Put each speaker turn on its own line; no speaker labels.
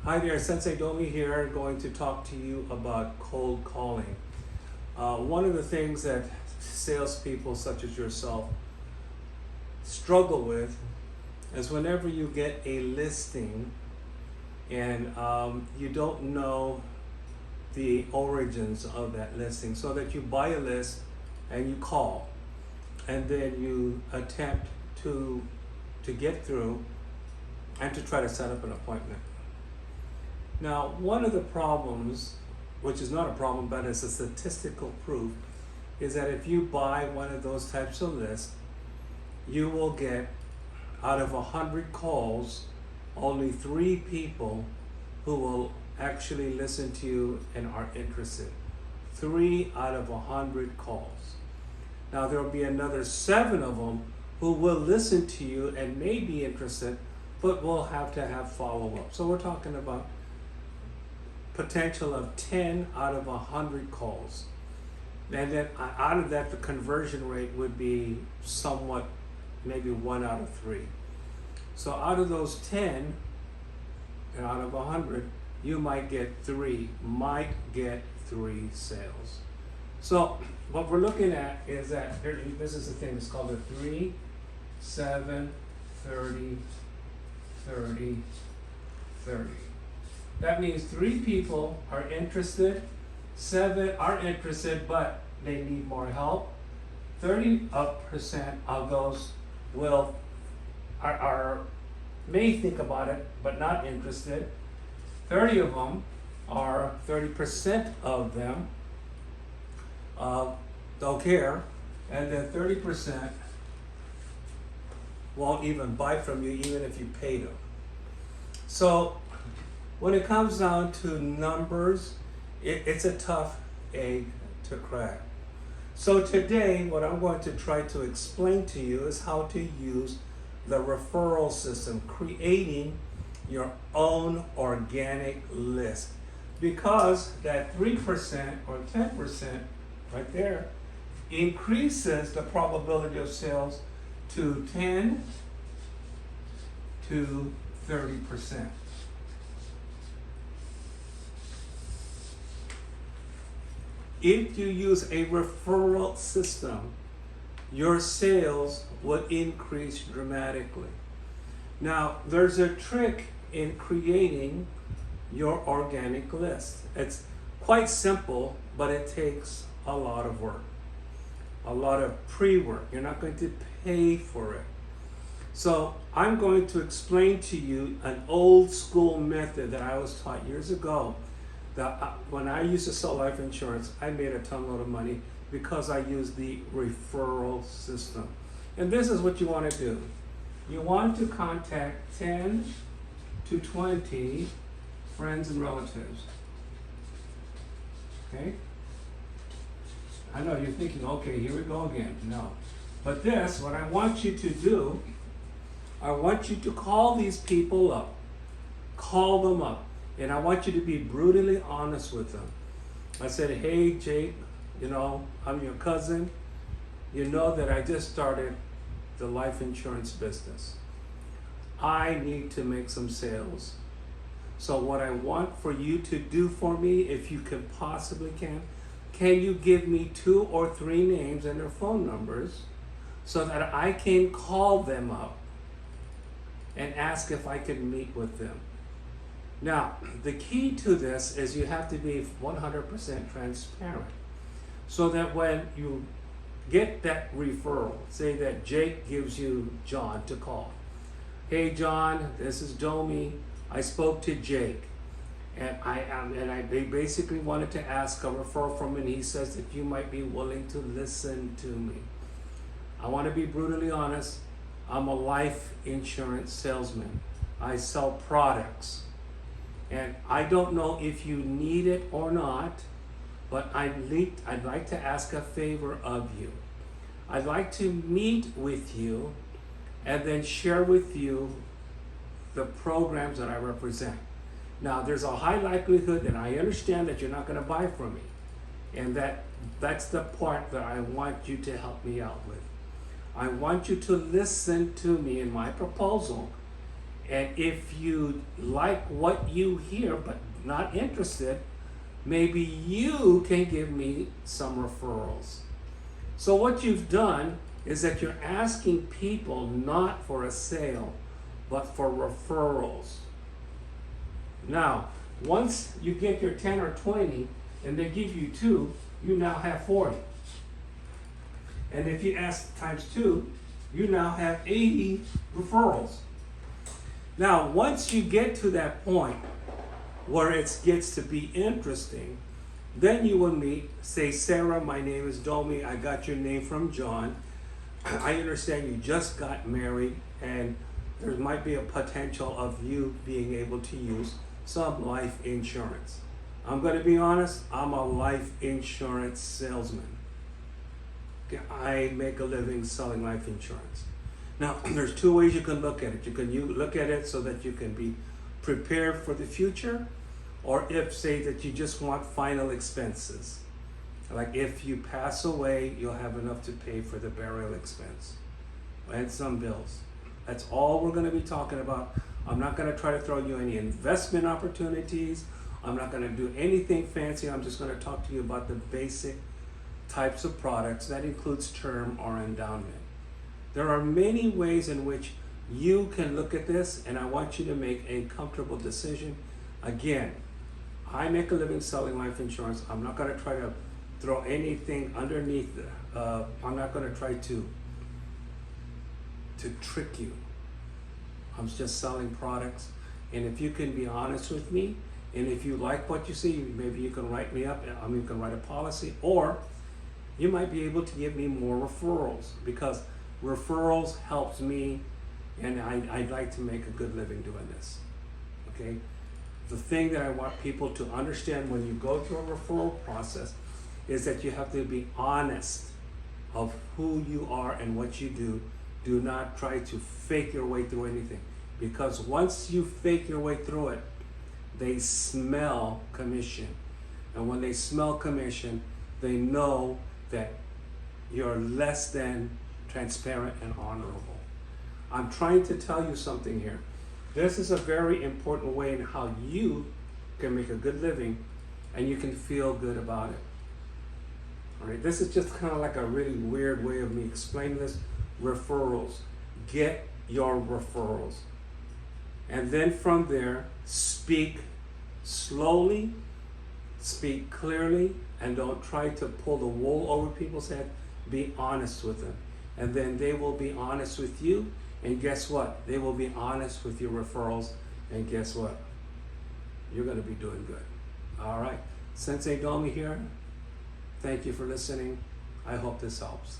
Hi there, Sensei Domi here, going to talk to you about cold calling. One of the things that salespeople such as yourself struggle with is whenever you get a listing and you don't know the origins of that listing, so that you buy a list and you call and then you attempt to get through and to try to set up an appointment. Now, one of the problems, which is not a problem, but is a statistical proof, is that if you buy one of those types of lists, you will get, out of 100 calls, only 3 people who will actually listen to you and are interested. 3 out of 100 calls. Now, there will be another 7 of them who will listen to you and may be interested, but will have to have follow-up. So we're talking about potential of 10 out of 100 calls. And then out of that, the conversion rate would be somewhat, maybe 1 out of 3. So out of those 10, and out of 100, you might get 3 sales. So what we're looking at is that this is the thing, it's called a 3, 7, 30, 30, 30. That means 3 people are interested, 7 are interested, but they need more help. 30% of those may think about it, but not interested. 30 of them are 30% of them don't care, and then 30% won't even buy from you, even if you pay them. So when it comes down to numbers, it's a tough egg to crack. So today, what I'm going to try to explain to you is how to use the referral system, creating your own organic list. Because that 3% or 10% right there increases the probability of sales to 10 to 30%. If you use a referral system, your sales will increase dramatically. Now, there's a trick in creating your organic list. It's quite simple, but it takes a lot of work, a lot of pre-work. You're not going to pay for it. So I'm going to explain to you an old school method that I was taught years ago. When I used to sell life insurance, I made a ton of money because I used the referral system. And this is what you want to do. You want to contact 10 to 20 friends and relatives. Okay? I know you're thinking, okay, here we go again. No. But this, what I want you to do, I want you to call these people up. Call them up. And I want you to be brutally honest with them. I said, hey, Jake, I'm your cousin. You know that I just started the life insurance business. I need to make some sales. So what I want for you to do for me, if you can possibly can you give me 2 or 3 names and their phone numbers so that I can call them up and ask if I can meet with them. Now, the key to this is you have to be 100% transparent, so that when you get that referral, say that Jake gives you John to call. Hey John, this is Domi. I spoke to Jake, and I basically wanted to ask a referral from him, and he says that you might be willing to listen to me. I want to be brutally honest. I'm a life insurance salesman. I sell products. And I don't know if you need it or not, but I'd like to ask a favor of you. I'd like to meet with you and then share with you the programs that I represent. Now, there's a high likelihood that I understand that you're not going to buy from me. And that's the part that I want you to help me out with. I want you to listen to me in my proposal And if you like what you hear but not interested, maybe you can give me some referrals. So what you've done is that you're asking people not for a sale, but for referrals. Now, once you get your 10 or 20 and they give you 2, you now have 40. And if you ask times 2, you now have 80 referrals. Now, once you get to that point where it gets to be interesting, then you will meet, say, Sarah, my name is Domi, I got your name from John. I understand you just got married and there might be a potential of you being able to use some life insurance. I'm going to be honest, I'm a life insurance salesman. I make a living selling life insurance. Now, there's 2 ways you can look at it. You look at it so that you can be prepared for the future, or if, say, that you just want final expenses. Like if you pass away, you'll have enough to pay for the burial expense and some bills. That's all we're going to be talking about. I'm not going to try to throw you any investment opportunities. I'm not going to do anything fancy. I'm just going to talk to you about the basic types of products. That includes term or endowment. There are many ways in which you can look at this, and I want you to make a comfortable decision. Again, I make a living selling life insurance. I'm not going to try to throw anything underneath. I'm not going to try to trick you. I'm just selling products, and if you can be honest with me, and if you like what you see, maybe you can write me up. I mean, you can write a policy, or you might be able to give me more referrals, because referrals helps me, and I'd like to make a good living doing this. Okay. The thing that I want people to understand when you go through a referral process is that you have to be honest of who you are and what you do. Do not try to fake your way through anything, because once you fake your way through it, they smell commission. And when they smell commission, they know that you're less than transparent and honorable. I'm trying to tell you something here. This is a very important way in how you can make a good living and you can feel good about it. All right, this is just kind of like a really weird way of me explaining this. Referrals. Get your referrals. And then from there, speak slowly, speak clearly, and don't try to pull the wool over people's head. Be honest with them. And then they will be honest with you. And guess what? They will be honest with your referrals. And guess what? You're going to be doing good. All right. Sensei Domi here. Thank you for listening. I hope this helps.